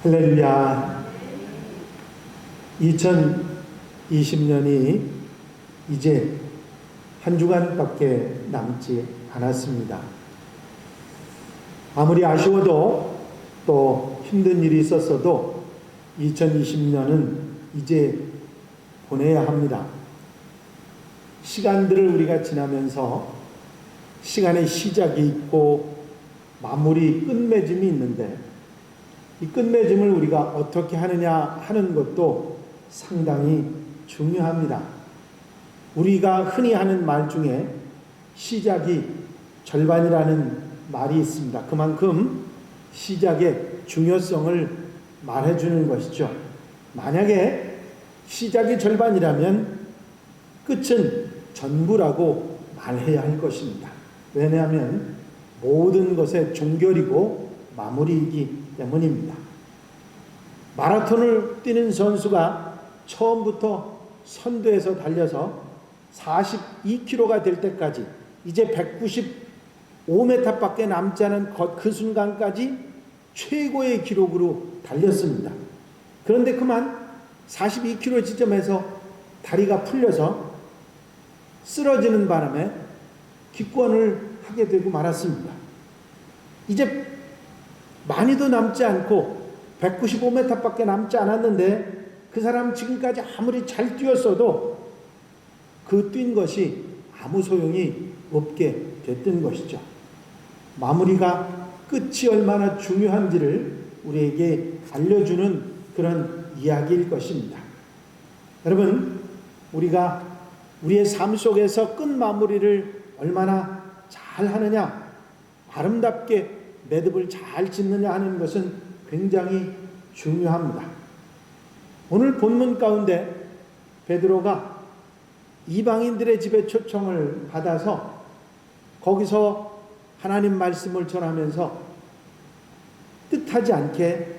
할렐루야. 2020년이 이제 한 주간밖에 남지 않았습니다. 아무리 아쉬워도 또 힘든 일이 있었어도 2020년은 이제 보내야 합니다. 시간들을 우리가 지나면서 시간의 시작이 있고 마무리, 끝맺음이 있는데 이 끝맺음을 우리가 어떻게 하느냐 하는 것도 상당히 중요합니다. 우리가 흔히 하는 말 중에 시작이 절반이라는 말이 있습니다. 그만큼 시작의 중요성을 말해주는 것이죠. 만약에 시작이 절반이라면 끝은 전부라고 말해야 할 것입니다. 왜냐하면 모든 것의 종결이고 마무리이기 때문입니다. 마라톤을 뛰는 선수가 처음부터 선두에서 달려서 42km가 될 때까지 이제 195m밖에 남지 않은 그 순간까지 최고의 기록으로 달렸습니다. 그런데 그만 42km 지점에서 다리가 풀려서 쓰러지는 바람에 기권을 하게 되고 말았습니다. 이제 많이도 남지 않고 195m밖에 남지 않았는데 그 사람 지금까지 아무리 잘 뛰었어도 그 뛴 것이 아무 소용이 없게 됐던 것이죠. 마무리가 끝이 얼마나 중요한지를 우리에게 알려주는 그런 이야기일 것입니다. 여러분, 우리가 우리의 삶 속에서 끝 마무리를 얼마나 잘 하느냐, 아름답게 매듭을 잘 짓느냐 하는 것은 굉장히 중요합니다. 오늘 본문 가운데 베드로가 이방인들의 집에 초청을 받아서 거기서 하나님 말씀을 전하면서 뜻하지 않게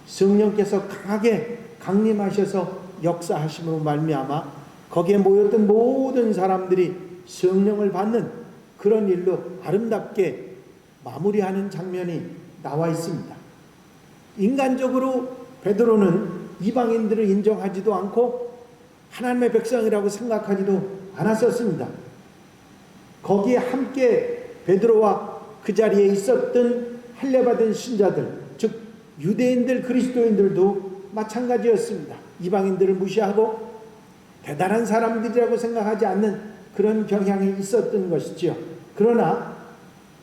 성령께서 강하게 강림하셔서 역사하심으로 말미암아 거기에 모였던 모든 사람들이 성령을 받는 그런 일로 아름답게 마무리하는 장면이 나와 있습니다. 인간적으로 베드로는 이방인들을 인정하지도 않고 하나님의 백성이라고 생각하지도 않았었습니다. 거기에 함께 베드로와 그 자리에 있었던 할례받은 신자들, 즉 유대인들, 그리스도인들도 마찬가지였습니다. 이방인들을 무시하고 대단한 사람들이라고 생각하지 않는 그런 경향이 있었던 것이지요. 그러나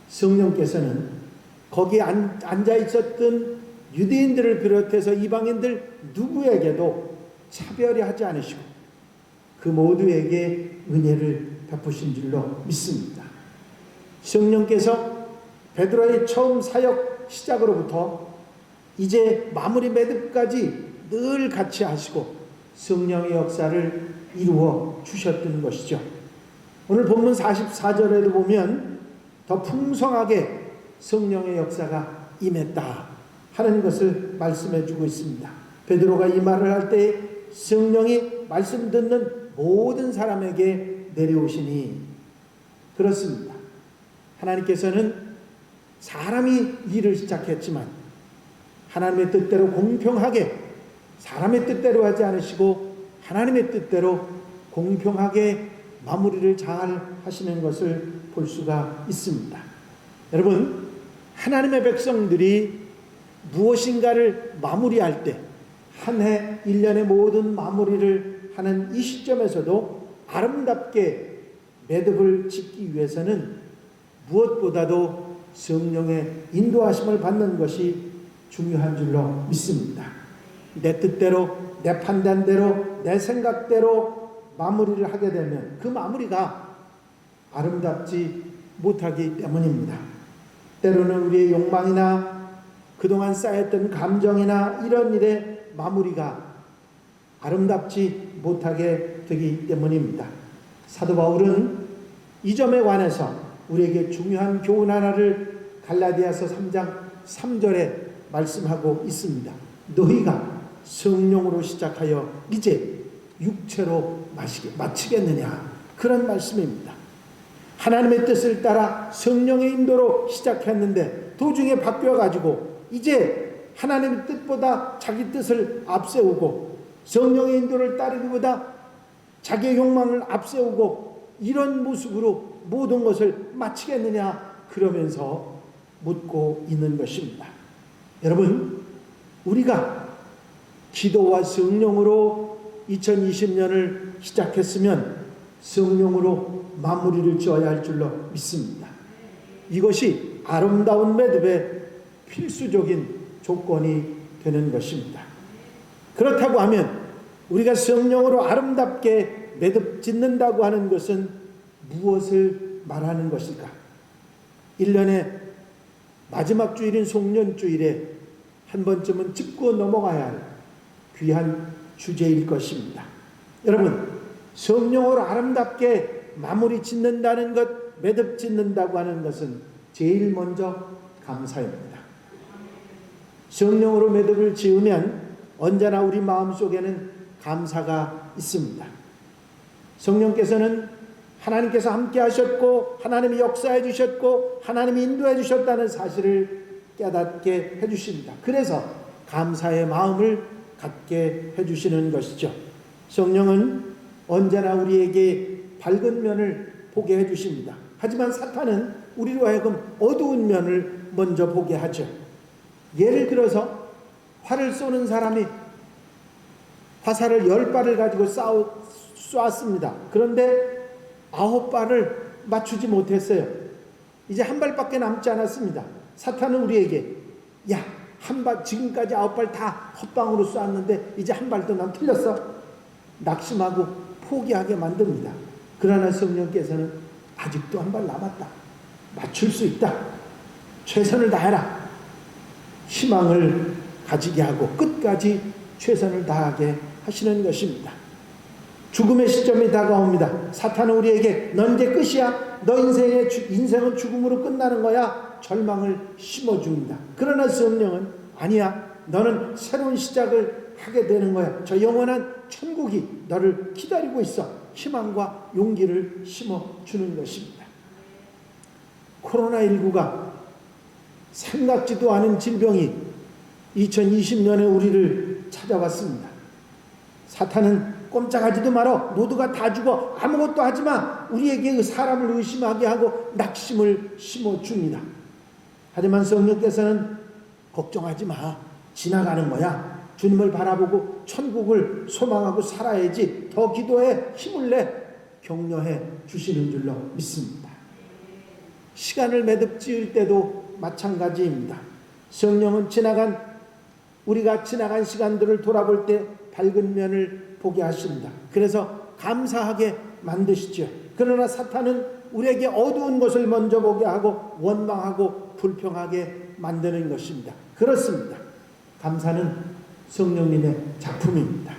성령께서는 거기에 앉아 있었던 유대인들을 비롯해서 이방인들 누구에게도 차별하지 않으시고 그 모두에게 은혜를 베푸신 줄로 믿습니다. 성령께서 베드로의 처음 사역 시작으로부터 이제 마무리 매듭까지 늘 같이 하시고 성령의 역사를 이루어 주셨던 것이죠. 오늘 본문 44절에도 보면 더 풍성하게 성령의 역사가 임했다 하는 것을 말씀해 주고 있습니다. 베드로가 이 말을 할 때 성령이 말씀 듣는 모든 사람에게 내려오시니 그렇습니다. 하나님께서는 사람이 일을 시작했지만 하나님의 뜻대로 공평하게 사람의 뜻대로 하지 않으시고 하나님의 뜻대로 공평하게 마무리를 잘 하시는 것을 볼 수가 있습니다. 여러분, 하나님의 백성들이 무엇인가를 마무리할 때 한 해 1년의 모든 마무리를 하는 이 시점에서도 아름답게 매듭을 짓기 위해서는 무엇보다도 성령의 인도하심을 받는 것이 중요한 줄로 믿습니다. 내 뜻대로, 내 판단대로, 내 생각대로 마무리를 하게 되면 그 마무리가 아름답지 못하기 때문입니다. 때로는 우리의 욕망이나 그동안 쌓였던 감정이나 이런 일의 마무리가 아름답지 못하게 되기 때문입니다. 사도 바울은 이 점에 관해서 우리에게 중요한 교훈 하나를 갈라디아서 3장 3절에 말씀하고 있습니다. 너희가 성령으로 시작하여 이제 육체로 마치겠느냐, 그런 말씀입니다. 하나님의 뜻을 따라 성령의 인도로 시작했는데 도중에 바뀌어가지고 이제 하나님의 뜻보다 자기 뜻을 앞세우고 성령의 인도를 따르기보다 자기의 욕망을 앞세우고 이런 모습으로 모든 것을 마치겠느냐, 그러면서 묻고 있는 것입니다. 여러분, 우리가 기도와 성령으로 2020년을 시작했으면 성령으로 마무리를 지어야 할 줄로 믿습니다. 이것이 아름다운 매듭의 필수적인 조건이 되는 것입니다. 그렇다고 하면 우리가 성령으로 아름답게 매듭 짓는다고 하는 것은 무엇을 말하는 것일까? 1년의 마지막 주일인 송년주일에 한 번쯤은 짚고 넘어가야 할 귀한 주제일 것입니다. 여러분, 성령으로 아름답게 마무리 짓는다는 것, 매듭 짓는다고 하는 것은 제일 먼저 감사입니다. 성령으로 매듭을 지으면 언제나 우리 마음속에는 감사가 있습니다. 성령께서는 하나님께서 함께 하셨고 하나님이 역사해 주셨고 하나님이 인도해 주셨다는 사실을 깨닫게 해주십니다. 그래서 감사의 마음을 갖게 해주시는 것이죠. 성령은 언제나 우리에게 밝은 면을 보게 해주십니다. 하지만 사탄은 우리로 하여금 어두운 면을 먼저 보게 하죠. 예를 들어서 활을 쏘는 사람이 화살을 10발을 가지고 쏘았습니다. 그런데 9발을 맞추지 못했어요. 이제 한 발밖에 남지 않았습니다. 사탄은 우리에게 한 발, 지금까지 9발 다 헛방으로 쏘았는데 이제 한 발도 난 틀렸어, 낙심하고 포기하게 만듭니다. 그러나 성령께서는 아직도 한 발 남았다, 맞출 수 있다, 최선을 다해라, 희망을 가지게 하고 끝까지 최선을 다하게 하시는 것입니다. 죽음의 시점이 다가옵니다. 사탄은 우리에게 넌 이제 끝이야, 너 인생은 죽음으로 끝나는 거야, 절망을 심어줍니다. 그러나 성령은 아니야, 너는 새로운 시작을 하게 되는 거야, 저 영원한 천국이 너를 기다리고 있어, 희망과 용기를 심어주는 것입니다. 코로나19가 생각지도 않은 질병이 2020년에 우리를 찾아왔습니다. 사탄은 꼼짝하지도 말어, 모두가 다 죽어, 아무것도 하지마, 우리에게 사람을 의심하게 하고 낙심을 심어줍니다. 하지만 성령께서는 걱정하지 마, 지나가는 거야, 주님을 바라보고 천국을 소망하고 살아야지, 더 기도해, 힘을 내, 격려해 주시는 줄로 믿습니다. 시간을 매듭 지을 때도 마찬가지입니다. 성령은 우리가 지나간 시간들을 돌아볼 때 밝은 면을 보게 하십니다. 그래서 감사하게 만드시죠. 그러나 사탄은 우리에게 어두운 것을 먼저 보게 하고 원망하고 불평하게 만드는 것입니다. 그렇습니다. 감사는 성령님의 작품입니다.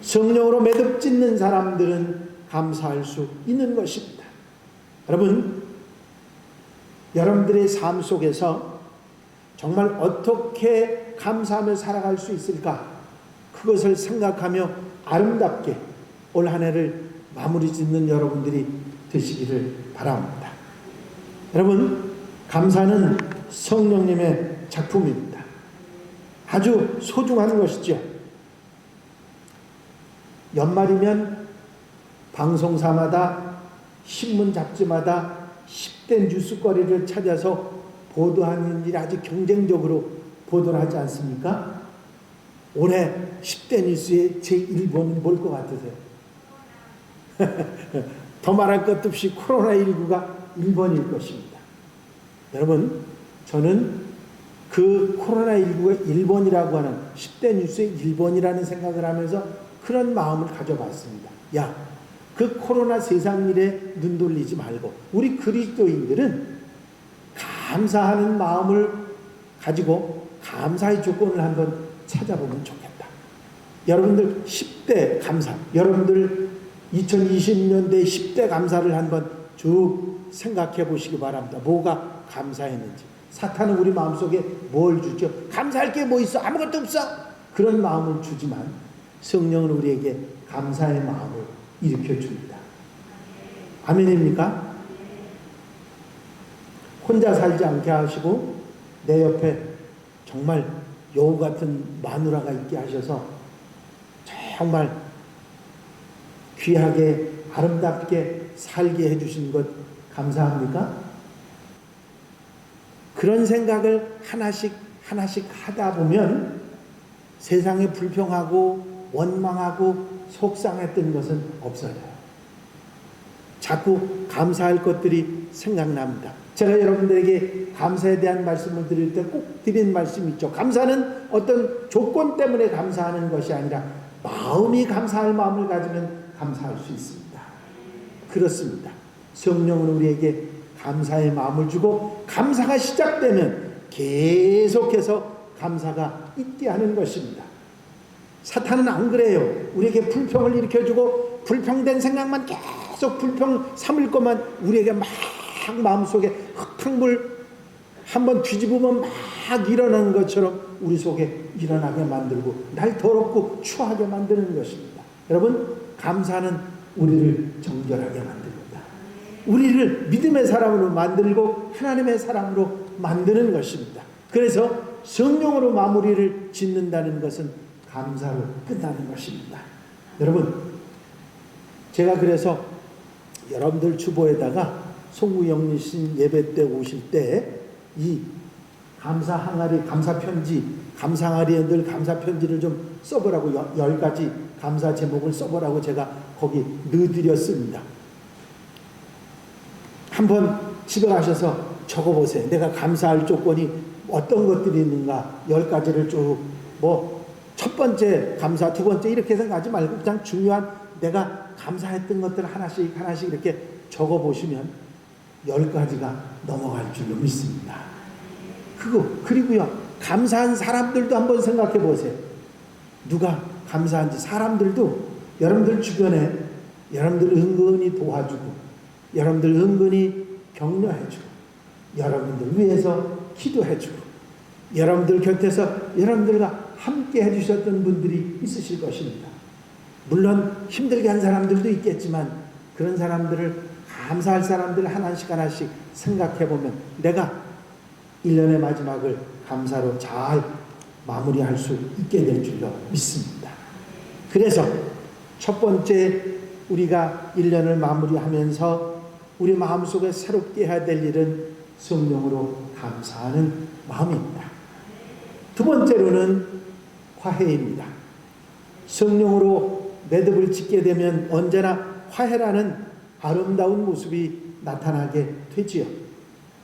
성령으로 매듭 짓는 사람들은 감사할 수 있는 것입니다. 여러분, 여러분들의 삶 속에서 정말 어떻게 감사하며 살아갈 수 있을까? 그것을 생각하며 아름답게 올 한 해를 마무리 짓는 여러분들이 되시기를 바랍니다. 여러분, 감사는 성령님의 작품입니다. 아주 소중한 것이죠. 연말이면 방송사마다 신문 잡지마다 10대 뉴스거리를 찾아서 보도하는 일이 아주 경쟁적으로 보도를 하지 않습니까? 올해 10대 뉴스의 제1번은 뭘 것 같으세요? 더 말할 것도 없이 코로나19가 1번일 것입니다. 여러분, 저는 그 코로나19가 1번이라고 하는 10대 뉴스의 1번이라는 생각을 하면서 그런 마음을 가져봤습니다. 그 코로나 세상 일에 눈 돌리지 말고 우리 그리스도인들은 감사하는 마음을 가지고 감사의 조건을 한번 찾아보면 좋겠다. 여러분들 10대 감사, 여러분들 2020년대 10대 감사를 한번 쭉 생각해 보시기 바랍니다. 뭐가 감사했는지. 사탄은 우리 마음속에 뭘 주죠? 감사할 게 뭐 있어? 아무것도 없어. 그런 마음을 주지만 성령은 우리에게 감사의 마음을 일으켜 줍니다. 아멘입니까? 혼자 살지 않게 하시고 내 옆에 정말 여우 같은 마누라가 있게 하셔서 정말 귀하게 아름답게 살게 해주신 것 감사합니까? 그런 생각을 하나씩 하다 보면 세상에 불평하고 원망하고 속상했던 것은 없어져요. 자꾸 감사할 것들이 생각납니다. 제가 여러분들에게 감사에 대한 말씀을 드릴 때 꼭 드린 말씀이 있죠. 감사는 어떤 조건 때문에 감사하는 것이 아니라 마음이 감사할 마음을 가지면 감사할 수 있습니다. 그렇습니다. 성령은 우리에게 감사의 마음을 주고 감사가 시작되면 계속해서 감사가 있게 하는 것입니다. 사탄은 안 그래요. 우리에게 불평을 일으켜주고 불평된 생각만 계속 불평 삼을 것만 우리에게 막 마음속에 흙탕물 한번 뒤집으면 막 일어나는 것처럼 우리 속에 일어나게 만들고 날 더럽고 추하게 만드는 것입니다. 여러분, 감사는 우리를 정결하게 만듭니다. 우리를 믿음의 사람으로 만들고 하나님의 사람으로 만드는 것입니다. 그래서 성령으로 마무리를 짓는다는 것은 감사로 끝나는 것입니다. 여러분, 제가 그래서 여러분들 주보에다가 송구영리신 예배 때 오실 때 이 감사 항아리, 감사 편지, 감사 항아리에 늘 감사 편지를 좀 써보라고 10가지 감사 제목을 써보라고 제가 거기 넣어드렸습니다. 한번 집에 가셔서 적어보세요. 내가 감사할 조건이 어떤 것들이 있는가 10가지를 쭉 첫 번째 감사, 두 번째 이렇게 생각하지 말고 그냥 중요한 내가 감사했던 것들 하나씩 이렇게 적어보시면 10가지가 넘어갈 줄로 믿습니다. 그리고요, 감사한 사람들도 한번 생각해 보세요. 누가 감사한지. 사람들도 여러분들 주변에 여러분들 은근히 도와주고 여러분들 은근히 격려해주고 여러분들 위해서 기도해주고 여러분들 곁에서 여러분들과 함께 해주셨던 분들이 있으실 것입니다. 물론 힘들게 한 사람들도 있겠지만 그런 사람들을 감사할 사람들 하나씩 생각해보면 내가 1년의 마지막을 감사로 잘 마무리할 수 있게 될 줄로 믿습니다. 그래서 첫 번째 우리가 1년을 마무리하면서 우리 마음속에 새롭게 해야 될 일은 성령으로 감사하는 마음입니다. 두 번째로는 화해입니다. 성령으로 매듭을 짓게 되면 언제나 화해라는 아름다운 모습이 나타나게 되지요.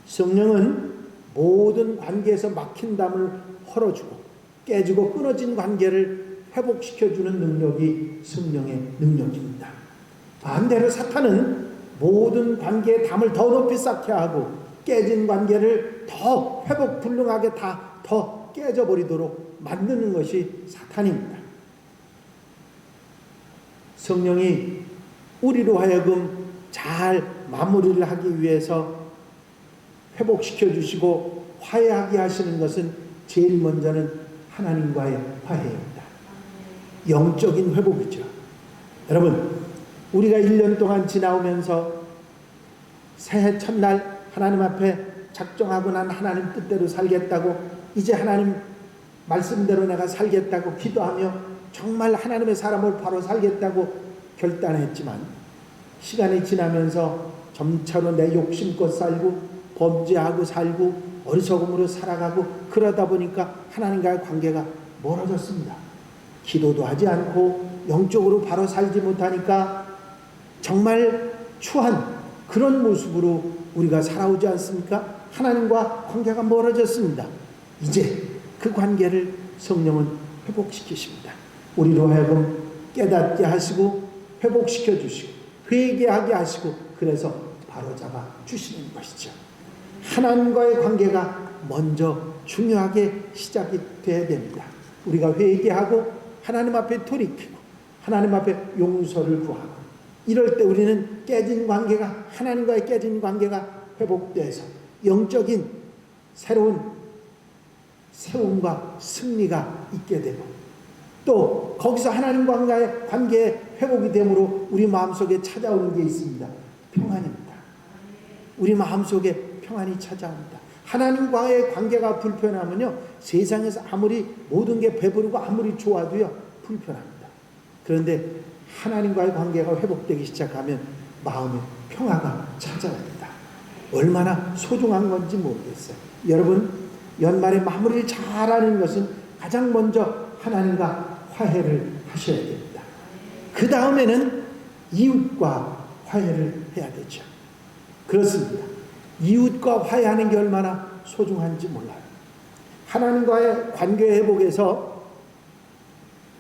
성령은 모든 관계에서 막힌 담을 헐어주고 깨지고 끊어진 관계를 회복시켜주는 능력이 성령의 능력입니다. 반대로 사탄은 모든 관계의 담을 더 높이 쌓게 하고 깨진 관계를 더 회복 불능하게 더 깨져버리도록 만드는 것이 사탄입니다. 성령이 우리로 하여금 잘 마무리를 하기 위해서 회복시켜 주시고 화해하게 하시는 것은 제일 먼저는 하나님과의 화해입니다. 영적인 회복이죠. 여러분, 우리가 1년 동안 지나오면서 새해 첫날 하나님 앞에 작정하고 난 하나님 뜻대로 살겠다고, 이제 하나님 말씀대로 내가 살겠다고 기도하며 정말 하나님의 사람을 바로 살겠다고 결단했지만 시간이 지나면서 점차로 내 욕심껏 살고 범죄하고 살고 어리석음으로 살아가고 그러다 보니까 하나님과의 관계가 멀어졌습니다. 기도도 하지 않고 영적으로 바로 살지 못하니까 정말 추한 그런 모습으로 우리가 살아오지 않습니까? 하나님과 관계가 멀어졌습니다. 이제 그 관계를 성령은 회복시키십니다. 우리로 하여금 깨닫게 하시고 회복시켜 주시고 회개하게 하시고 그래서 바로잡아 주시는 것이죠. 하나님과의 관계가 먼저 중요하게 시작이 돼야 됩니다. 우리가 회개하고 하나님 앞에 돌이키고 하나님 앞에 용서를 구하고 이럴 때 우리는 깨진 관계가, 하나님과의 깨진 관계가 회복돼서 영적인 새로운 세움과 승리가 있게 되고, 또 거기서 하나님과의 관계의 회복이 되므로 우리 마음속에 찾아오는 게 있습니다. 평안입니다. 우리 마음속에 평안이 찾아옵니다. 하나님과의 관계가 불편하면요, 세상에서 아무리 모든 게 배부르고 아무리 좋아도요 불편합니다. 그런데 하나님과의 관계가 회복되기 시작하면 마음에 평화가 찾아옵니다. 얼마나 소중한 건지 모르겠어요. 여러분, 연말에 마무리를 잘하는 것은 가장 먼저 하나님과 화해를 하셔야 됩니다. 그 다음에는 이웃과 화해를 해야 되죠. 그렇습니다. 이웃과 화해하는 게 얼마나 소중한지 몰라요. 하나님과의 관계 회복에서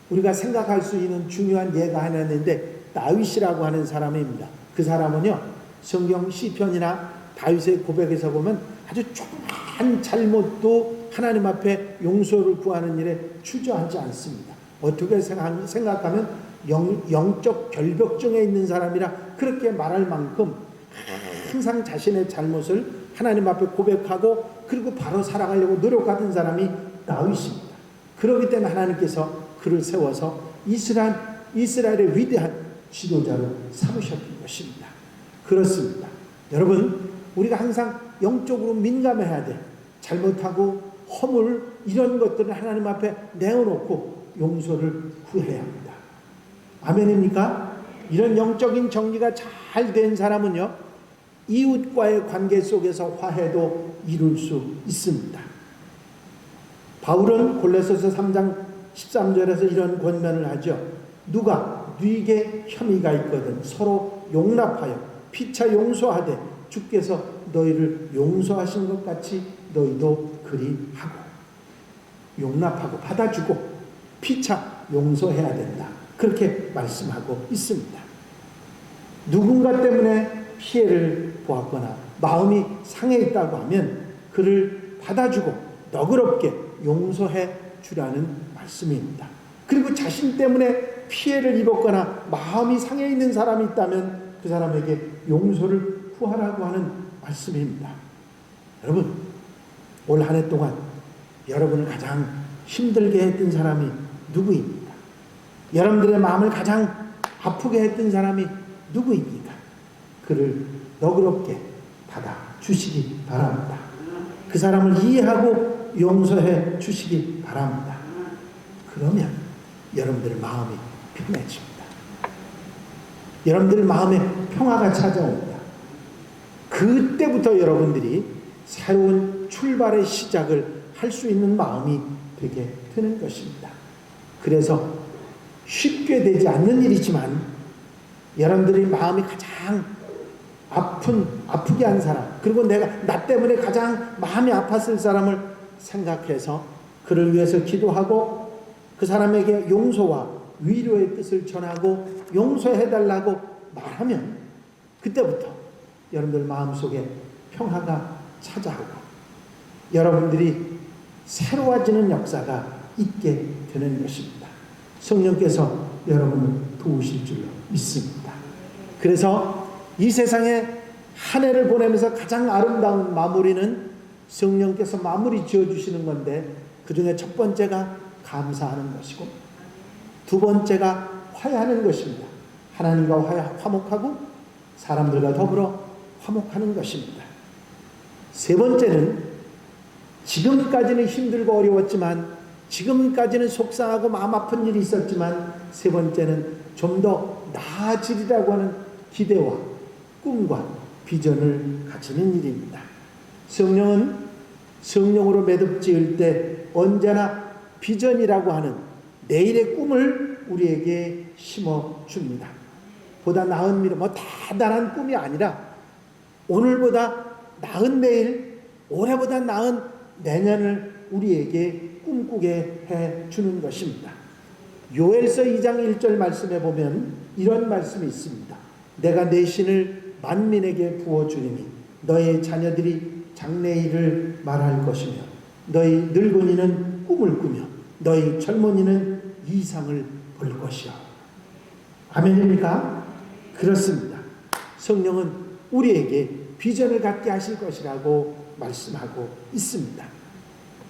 우리가 생각할 수 있는 중요한 예가 하나 있는데, 다윗이라고 하는 사람입니다. 그 사람은요, 성경 시편이나 다윗의 고백에서 보면 아주 조그만 잘못도 하나님 앞에 용서를 구하는 일에 주저하지 않습니다. 어떻게 생각하면 영적 결벽증에 있는 사람이라 그렇게 말할 만큼 항상 자신의 잘못을 하나님 앞에 고백하고 그리고 바로 살아가려고 노력하던 사람이 다윗입니다. 그렇기 때문에 하나님께서 그를 세워서 이스라엘의 위대한 지도자로 삼으셨던 것입니다. 그렇습니다. 여러분, 우리가 항상 영적으로 민감해야 돼. 잘못하고 허물 이런 것들을 하나님 앞에 내어놓고 용서를 구해야 합니다. 아멘입니까? 이런 영적인 정리가 잘 된 사람은요, 이웃과의 관계 속에서 화해도 이룰 수 있습니다. 바울은 골로새서 3장 13절에서 이런 권면을 하죠. 누가 너희에게 혐의가 있거든 서로 용납하여 피차 용서하되 주께서 너희를 용서하신 것 같이 너희도 그리 하고, 용납하고 받아주고 피차 용서해야 된다. 그렇게 말씀하고 있습니다. 누군가 때문에 피해를 보았거나 마음이 상해 있다고 하면 그를 받아주고 너그럽게 용서해 주라는 말씀입니다. 그리고 자신 때문에 피해를 입었거나 마음이 상해 있는 사람이 있다면 그 사람에게 용서를 구하라고 하는 말씀입니다. 여러분, 올 한 해 동안 여러분을 가장 힘들게 했던 사람이 누구입니까? 여러분들의 마음을 가장 아프게 했던 사람이 누구입니까? 그를 너그럽게 받아주시기 바랍니다. 그 사람을 이해하고 용서해 주시기 바랍니다. 그러면 여러분들의 마음이 편해집니다. 여러분들 마음에 평화가 찾아옵니다. 그때부터 여러분들이 새로운 출발의 시작을 할 수 있는 마음이 되게 되는 것입니다. 그래서 쉽게 되지 않는 일이지만 여러분들이 마음이 가장 아프게 한 사람, 그리고 나 때문에 가장 마음이 아팠을 사람을 생각해서 그를 위해서 기도하고 그 사람에게 용서와 위로의 뜻을 전하고 용서해달라고 말하면 그때부터 여러분들 마음속에 평화가 찾아오고 여러분들이 새로워지는 역사가 있게 되는 것입니다. 성령께서 여러분을 도우실 줄로 믿습니다. 그래서 이 세상에 한 해를 보내면서 가장 아름다운 마무리는 성령께서 마무리 지어주시는 건데, 그 중에 첫 번째가 감사하는 것이고 두 번째가 화해하는 것입니다. 하나님과 화목하고 사람들과 더불어 화목하는 것입니다. 세 번째는 지금까지는 힘들고 어려웠지만, 지금까지는 속상하고 마음 아픈 일이 있었지만, 세 번째는 좀 더 나아지리라고 하는 기대와 꿈과 비전을 가지는 일입니다. 성령은 성령으로 매듭 지을 때 언제나 비전이라고 하는 내일의 꿈을 우리에게 심어줍니다. 보다 나은 미래, 대단한 꿈이 아니라 오늘보다 나은 내일, 올해보다 나은 내년을 우리에게 꿈꾸게 해주는 것입니다. 요엘서 2장 1절 말씀에 보면 이런 말씀이 있습니다. 내가 내 신을 만민에게 부어주리니 너의 자녀들이 장래일을 말할 것이며 너희 늙은이는 꿈을 꾸며 너희 젊은이는 이상을 볼 것이요. 아멘입니까? 그렇습니다. 성령은 우리에게 비전을 갖게 하실 것이라고 말씀하고 있습니다.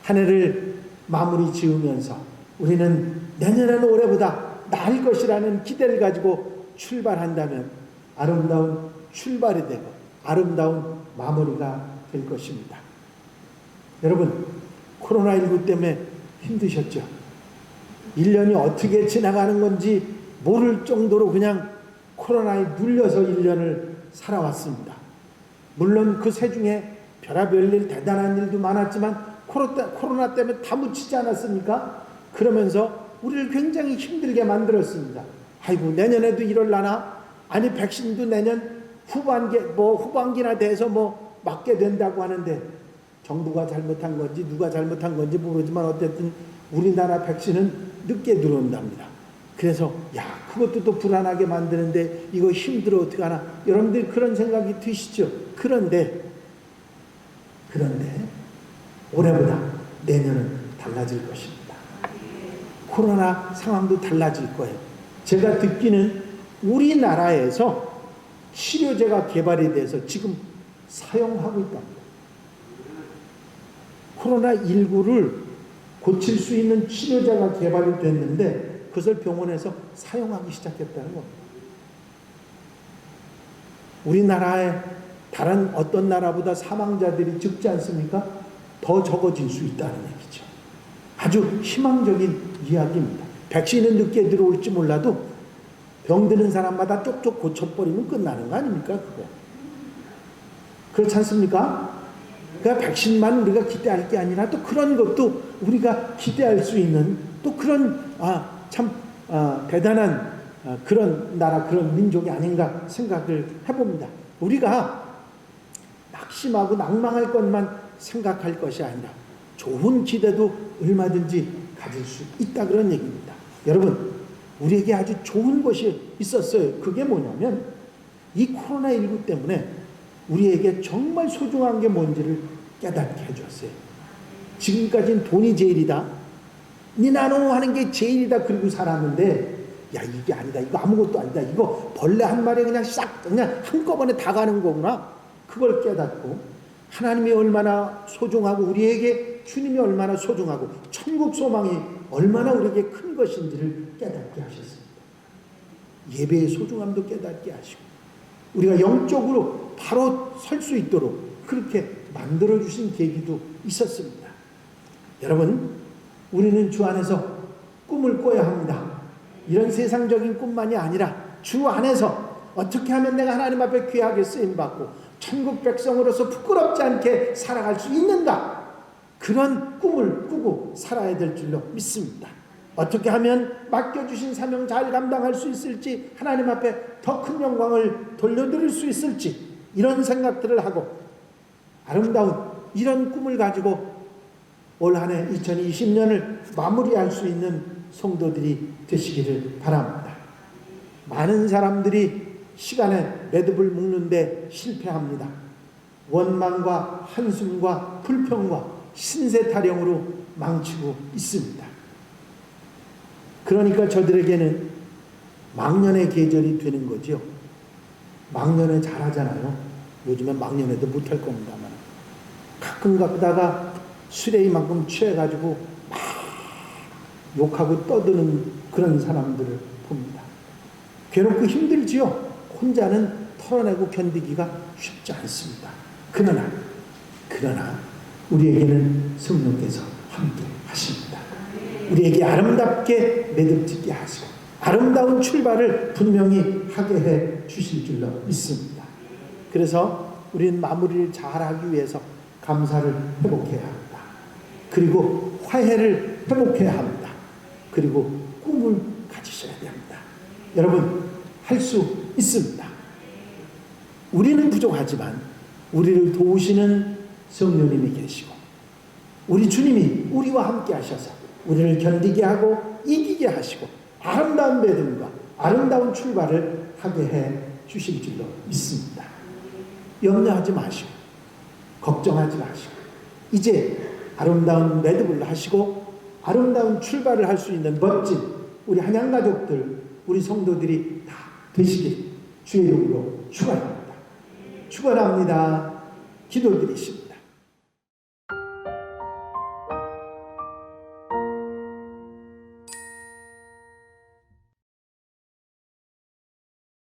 한 해를 마무리 지으면서 우리는 내년에는 올해보다 나을 것이라는 기대를 가지고 출발한다면 아름다운 출발이 되고 아름다운 마무리가 될 것입니다. 여러분, 코로나19 때문에 힘드셨죠? 1년이 어떻게 지나가는 건지 모를 정도로 그냥 코로나에 눌려서 1년을 살아왔습니다. 물론 그 새 중에 별의별 일, 대단한 일도 많았지만 코로나 때문에 다 묻히지 않았습니까? 그러면서 우리를 굉장히 힘들게 만들었습니다. 아이고, 내년에도 이럴라나? 아니, 백신도 내년 후반기나 돼서 맞게 된다고 하는데, 정부가 잘못한 건지 누가 잘못한 건지 모르지만 어쨌든 우리나라 백신은 늦게 들어온답니다. 그래서 그것도 또 불안하게 만드는데 이거 힘들어 어떡하나, 여러분들 그런 생각이 드시죠? 그런데 올해보다 내년은 달라질 것입니다. 코로나 상황도 달라질 거예요. 제가 듣기는 우리나라에서 치료제가 개발이 돼서 지금 사용하고 있답니다. 코로나19를 고칠 수 있는 치료제가 개발이 됐는데 그것을 병원에서 사용하기 시작했다는 겁니다. 우리나라에 다른 어떤 나라보다 사망자들이 적지 않습니까? 더 적어질 수 있다는 얘기죠. 아주 희망적인 이야기입니다. 백신은 늦게 들어올지 몰라도 병드는 사람마다 쪽쪽 고쳐버리면 끝나는 거 아닙니까? 그거. 그렇지 않습니까? 그러니까 백신만 우리가 기대할 게 아니라 또 그런 것도 우리가 기대할 수 있는 또 그런 대단한 그런 나라, 그런 민족이 아닌가 생각을 해봅니다. 우리가 낙심하고 낭망할 것만 생각할 것이 아니라 좋은 기대도 얼마든지 가질 수 있다, 그런 얘기입니다. 여러분, 우리에게 아주 좋은 것이 있었어요. 그게 뭐냐면 이 코로나19 때문에 우리에게 정말 소중한 게 뭔지를 깨닫게 해줬어요. 지금까지는 돈이 제일이다, 니나노 하는 게 제일이다 그러고 살았는데, 이게 아니다, 이거 아무것도 아니다, 이거 벌레 한 마리 그냥 한꺼번에 다 가는 거구나, 그걸 깨닫고 하나님이 얼마나 소중하고 우리에게 주님이 얼마나 소중하고 천국 소망이 얼마나 우리에게 큰 것인지를 깨닫게 하셨습니다. 예배의 소중함도 깨닫게 하시고 우리가 영적으로 바로 설 수 있도록 그렇게 만들어주신 계기도 있었습니다. 여러분, 우리는 주 안에서 꿈을 꿔야 합니다. 이런 세상적인 꿈만이 아니라 주 안에서 어떻게 하면 내가 하나님 앞에 귀하게 쓰임받고 천국 백성으로서 부끄럽지 않게 살아갈 수 있는가, 그런 꿈을 꾸고 살아야 될 줄로 믿습니다. 어떻게 하면 맡겨주신 사명 잘 감당할 수 있을지, 하나님 앞에 더 큰 영광을 돌려드릴 수 있을지, 이런 생각들을 하고 아름다운 이런 꿈을 가지고 올 한 해 2020년을 마무리할 수 있는 성도들이 되시기를 바랍니다. 많은 사람들이 시간에 매듭을 묶는데 실패합니다. 원망과 한숨과 불평과 신세 타령으로 망치고 있습니다. 그러니까 저들에게는 망년의 계절이 되는 거죠. 망년에 잘하잖아요. 요즘엔 망년에도 못할 겁니다만 가끔 가다가 술에 이만큼 취해가지고 막 욕하고 떠드는 그런 사람들을 봅니다. 괴롭고 힘들지요. 혼자는 털어내고 견디기가 쉽지 않습니다. 그러나 우리에게는 성령께서 함께 하십니다. 우리에게 아름답게 매듭짓게 하시고 아름다운 출발을 분명히 하게 해 주실 줄로 믿습니다. 그래서 우리는 마무리를 잘하기 위해서 감사를 회복해야 합니다. 그리고 화해를 회복해야 합니다. 그리고 꿈을 가지셔야 됩니다. 여러분, 할 수 있습니다. 우리는 부족하지만 우리를 도우시는 성령님이 계시고 우리 주님이 우리와 함께 하셔서 우리를 견디게 하고 이기게 하시고 아름다운 믿음과 아름다운 출발을 하게 해 주실 줄로 믿습니다. 염려하지 마시고 걱정하지 마시고 이제 아름다운 매듭을 하시고 아름다운 출발을 할 수 있는 멋진 우리 한양가족들, 우리 성도들이 다 되시길 주의 이름으로 축원합니다. 축원합니다. 기도드리십니다.